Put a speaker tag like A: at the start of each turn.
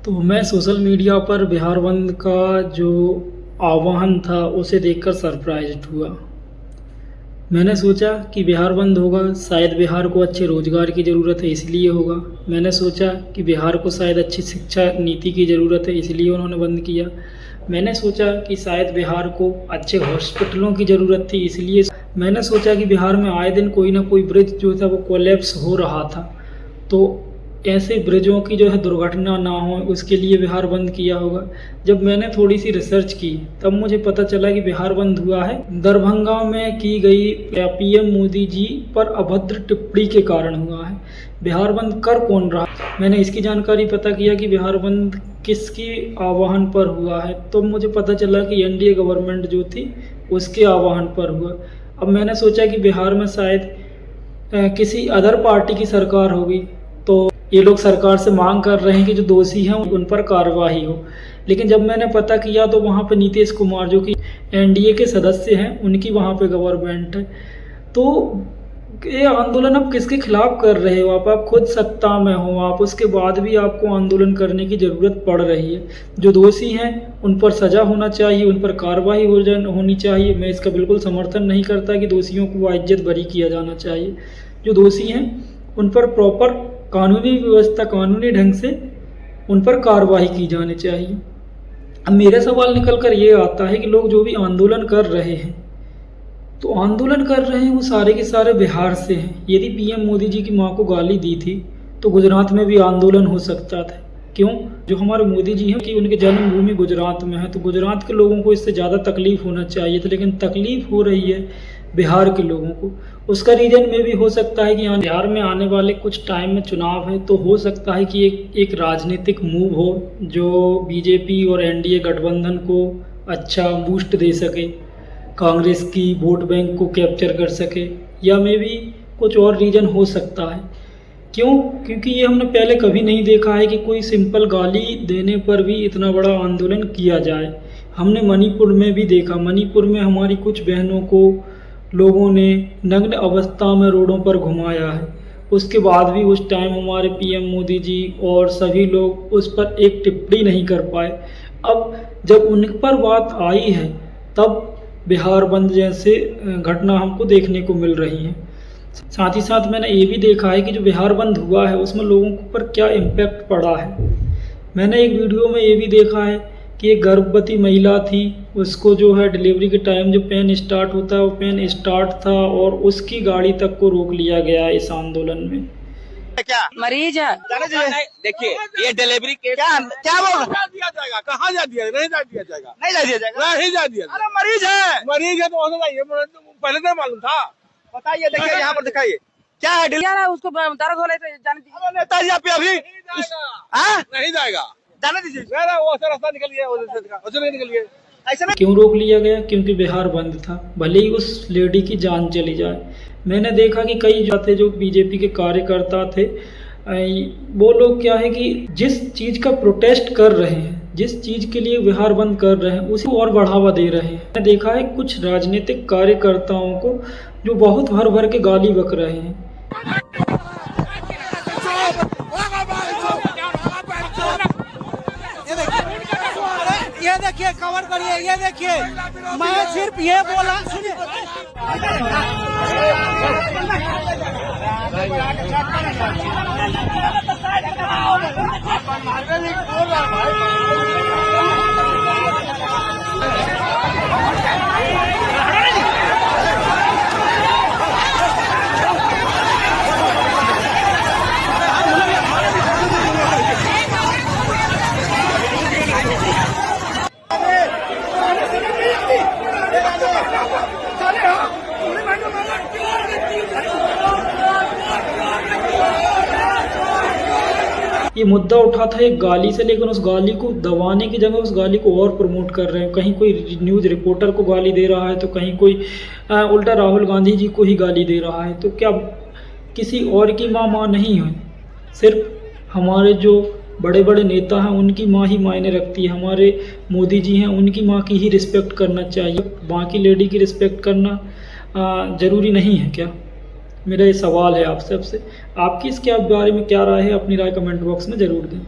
A: तो मैं social media पर बिहार बंद का जो आह्वान था उसे देखकर सरप्राइज्ड हुआ। मैंने सोचा कि बिहार बंद होगा, शायद बिहार को अच्छे रोज़गार की ज़रूरत है इसलिए होगा। मैंने सोचा कि बिहार को शायद अच्छी शिक्षा नीति की ज़रूरत है इसलिए उन्होंने बंद किया। मैंने सोचा कि शायद बिहार को अच्छे हॉस्पिटलों की ज़रूरत थी इसलिए। मैंने सोचा कि बिहार में आए दिन कोई ना कोई ब्रिज जो था वो कोलैप्स हो रहा था, तो ऐसे ब्रिजों की जो है दुर्घटना ना हो उसके लिए बिहार बंद किया होगा। जब मैंने थोड़ी सी रिसर्च की तब मुझे पता चला कि बिहार बंद हुआ है दरभंगा में की गई पीएम मोदी जी पर अभद्र टिप्पणी के कारण हुआ है। बिहार बंद कर कौन रहा, मैंने इसकी जानकारी पता किया कि बिहार बंद किसकी आह्वान पर हुआ है, तो मुझे पता चला कि एनडीए गवर्नमेंट जो थी उसके आह्वान पर हुआ। अब मैंने सोचा कि बिहार में शायद किसी अदर पार्टी की सरकार होगी, तो ये लोग सरकार से मांग कर रहे हैं कि जो दोषी हैं उन पर कार्रवाई हो। लेकिन जब मैंने पता किया तो वहाँ पे नीतीश कुमार जो कि एनडीए के सदस्य हैं उनकी वहाँ पे गवर्नमेंट है। तो ये आंदोलन आप किसके खिलाफ कर रहे हो? आप खुद सत्ता में हो, आप उसके बाद भी आपको आंदोलन करने की ज़रूरत पड़ रही है। जो दोषी हैं उन पर सज़ा होना चाहिए, उन पर कार्रवाई होनी चाहिए। मैं इसका बिल्कुल समर्थन नहीं करता कि दोषियों को बाइज्जत बरी किया जाना चाहिए। जो दोषी हैं उन पर प्रॉपर कानूनी व्यवस्था, कानूनी ढंग से उन पर कार्रवाई की जानी चाहिए। अब मेरा सवाल निकल कर ये आता है कि लोग जो भी आंदोलन कर रहे हैं, तो आंदोलन कर रहे हैं वो सारे के सारे बिहार से हैं। यदि पीएम मोदी जी की मां को गाली दी थी तो गुजरात में भी आंदोलन हो सकता था। क्यों? जो हमारे मोदी जी हैं कि उनकी जन्मभूमि गुजरात में है, तो गुजरात के लोगों को इससे ज़्यादा तकलीफ़ होना चाहिए था, लेकिन तकलीफ़ हो रही है बिहार के लोगों को। उसका रीज़न में भी हो सकता है कि बिहार में आने वाले कुछ टाइम में चुनाव है, तो हो सकता है कि एक राजनीतिक मूव हो जो बीजेपी और एनडीए गठबंधन को अच्छा बूस्ट दे सके, कांग्रेस की वोट बैंक को कैप्चर कर सके, या मे भी कुछ और रीज़न हो सकता है। क्यों? क्योंकि ये हमने पहले कभी नहीं देखा है कि कोई सिंपल गाली देने पर भी इतना बड़ा आंदोलन किया जाए। हमने मणिपुर में भी देखा, मणिपुर में हमारी कुछ बहनों को लोगों ने नग्न अवस्था में रोडों पर घुमाया है। उसके बाद भी उस टाइम हमारे पीएम मोदी जी और सभी लोग उस पर एक टिप्पणी नहीं कर पाए। अब जब उन पर बात आई है तब बिहार बंद जैसे घटना हमको देखने को मिल रही हैं। साथ ही साथ मैंने ये भी देखा है कि जो बिहार बंद हुआ है उसमें लोगों पर क्या इम्पैक्ट पड़ा है। मैंने एक वीडियो में ये भी देखा है कि एक गर्भवती महिला थी, उसको जो है डिलीवरी के टाइम जो पेन स्टार्ट होता है वो पेन स्टार्ट था और उसकी गाड़ी तक को रोक लिया गया इस आंदोलन में।
B: क्या
C: मरीज है?
B: देखिए ये डिलीवरी केस क्या बोल दिया जाएगा, कहाँ जा दिया, नहीं जा दिया जाएगा, नहीं जा दिया जाएगा, नहीं जा दिया। अरे मरीज है तो पहले तो मालूम था। बताइए, देखिए यहाँ पर दिखाइए क्या है,
C: उसको दर्द हो रहा है जाने दीजिए।
B: नेताजी आप अभी नहीं जाएगा, जाने दीजिए। वो रास्ता निकल गया, निकल गया। ऐसे में
A: क्यों रोक लिया गया? क्योंकि बिहार बंद था, भले ही उस लेडी की जान चली जाए। मैंने देखा कि कई जाते जो बीजेपी के कार्यकर्ता थे, वो लोग क्या है कि जिस चीज़ का प्रोटेस्ट कर रहे हैं, जिस चीज़ के लिए बिहार बंद कर रहे हैं उसी और बढ़ावा दे रहे हैं। मैंने देखा है कुछ राजनीतिक कार्यकर्ताओं को जो बहुत भर भर के गाली बक रहे हैं।
D: ये देखिए, कवर करिए, ये देखिए, मैं सिर्फ ये बोला, सुनिए।
A: ये मुद्दा उठा था एक गाली से, लेकिन उस गाली को दबाने की जगह उस गाली को और प्रमोट कर रहे हैं। कहीं कोई न्यूज़ रिपोर्टर को गाली दे रहा है तो कहीं कोई उल्टा राहुल गांधी जी को ही गाली दे रहा है। तो क्या किसी और की माँ नहीं है? सिर्फ हमारे जो बड़े बड़े नेता हैं उनकी माँ ही मायने रखती है। हमारे मोदी जी हैं, उनकी माँ की ही रिस्पेक्ट करना चाहिए, बाकी लेडी की रिस्पेक्ट करना ज़रूरी नहीं है क्या? मेरा ये सवाल है आप सबसे। आपकी इसके बारे में क्या राय है? अपनी राय कमेंट बॉक्स में ज़रूर दें।